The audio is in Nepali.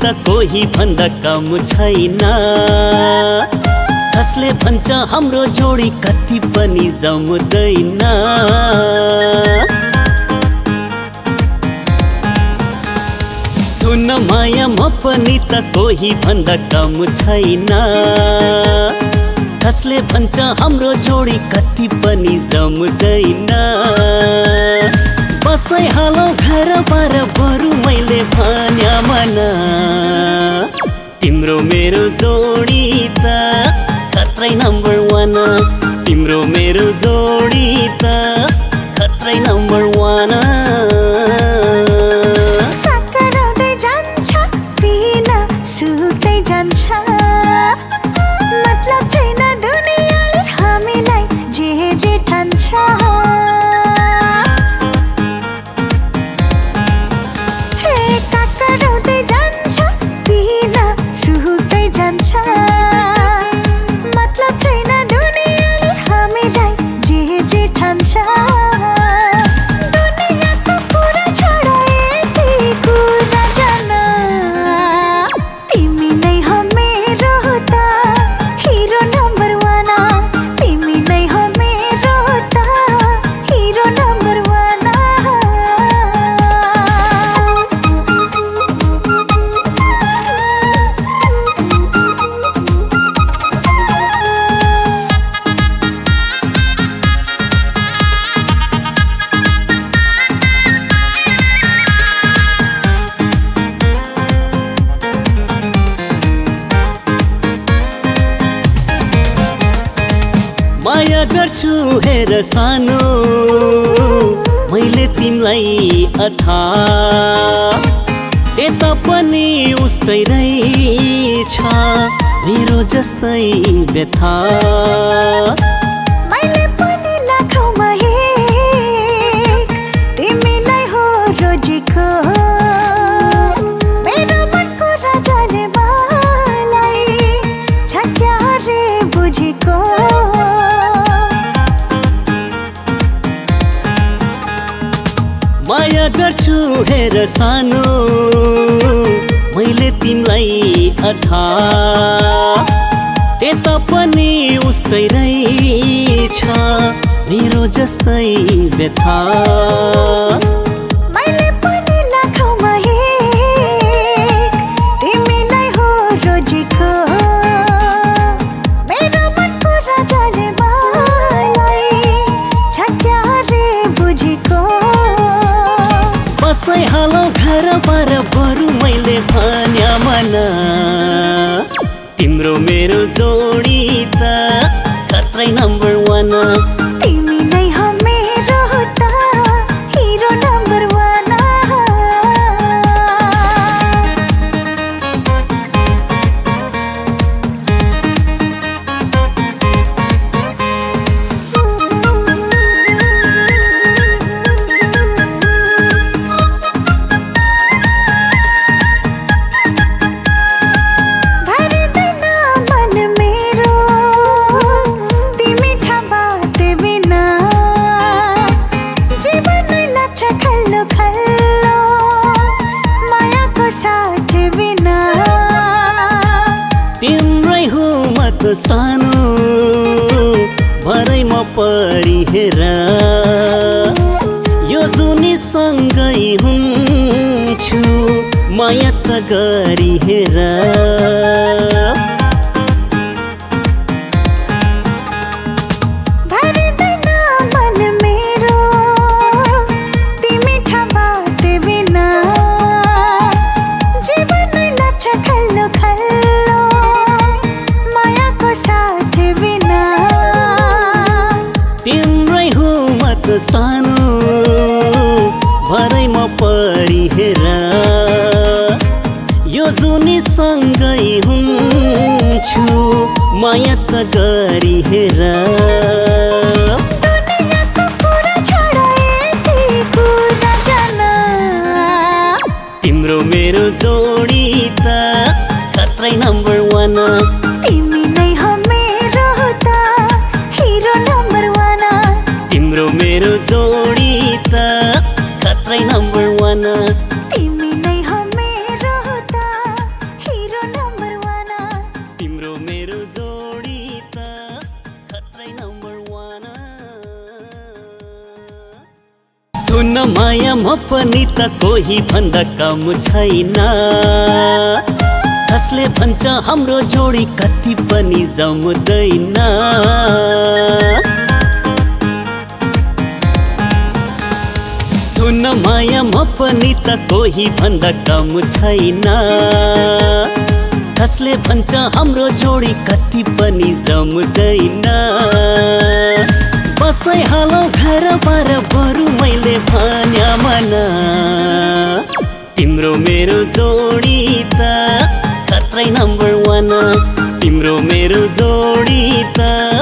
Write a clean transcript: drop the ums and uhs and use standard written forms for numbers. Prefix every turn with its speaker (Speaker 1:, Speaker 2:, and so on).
Speaker 1: त कोही भन्दा कम छैन। कसले भन्छ हाम्रो जोडी कति पनि जम्दैन। सुन माया म पनि त कोही भन्दा कम छैन। कसले भन्छ हाम्रो जोडी कति पनि जम्दैन। बसै हालौ घर बार बरु मैले भन्या मन। तिम्रो मेरो जोडी त खत्रै नम्बर 1। तिम्रो मेरो जोडी त खत्रै नम्बर 1। माया गर्छु हेर सानो मैले तिमीलाई अथा। यता पनि उस्तै रहेछ मेरो जस्तै व्यथा।
Speaker 2: मैले पनि लाखौँमा एक तिमीलाई हो रोजेको। मेरो मनको राजाले मलाई छक्या रे बुझेको।
Speaker 1: माया गर्छु हेर सानो मैले तिमीलाई अथा। यता पनि उस्तै रहेछ मेरो जस्तै व्यथा।
Speaker 2: मैले पनि लाखौँमा एक तिमीलाई हो रोजेको। मेरो मनको राजाले मलाई छक्या रे बुझेको।
Speaker 1: बसै हालौ घर बार बरु मैले भन्या मन। तिम्रो मेरो जोडी त खत्रै नम्बर 1।
Speaker 2: तिमी नै हो मेरो त हिरो नम्बर 1।
Speaker 1: तिम्रै हो म त सानो भरै म परि हेर। यो जुनी सँगै हुन्छु माया त गरी हेर। तिम्रै हो म त सानो भरै म परि हेर। यो जुनी सँगै हुन्छु माया त गरी हेर। तिम्रो मेरो जोडी त खत्रै नम्बर 1।
Speaker 2: तिमी नै हो मेरो त हिरो नम्बर 1।
Speaker 1: तिम्रो मेरो जोडी त खत्रै नम्बर 1।
Speaker 2: तिमी नै हो मेरो त
Speaker 1: माया म पनि त कोही भन्दा कम छैन कसले भन्छ हाम्रो जोडी कति पनि जम्दैन सुन माया म पनि त कोही भन्दा कम छैन कसले भन्छ हाम्रो जोडी कति पनि जम्दैन बसै हालौ घर बार बरु मैले भन्या मन तिम्रो मेरो जोडी त खत्रै नम्बर 1 तिम्रो मेरो जोडी त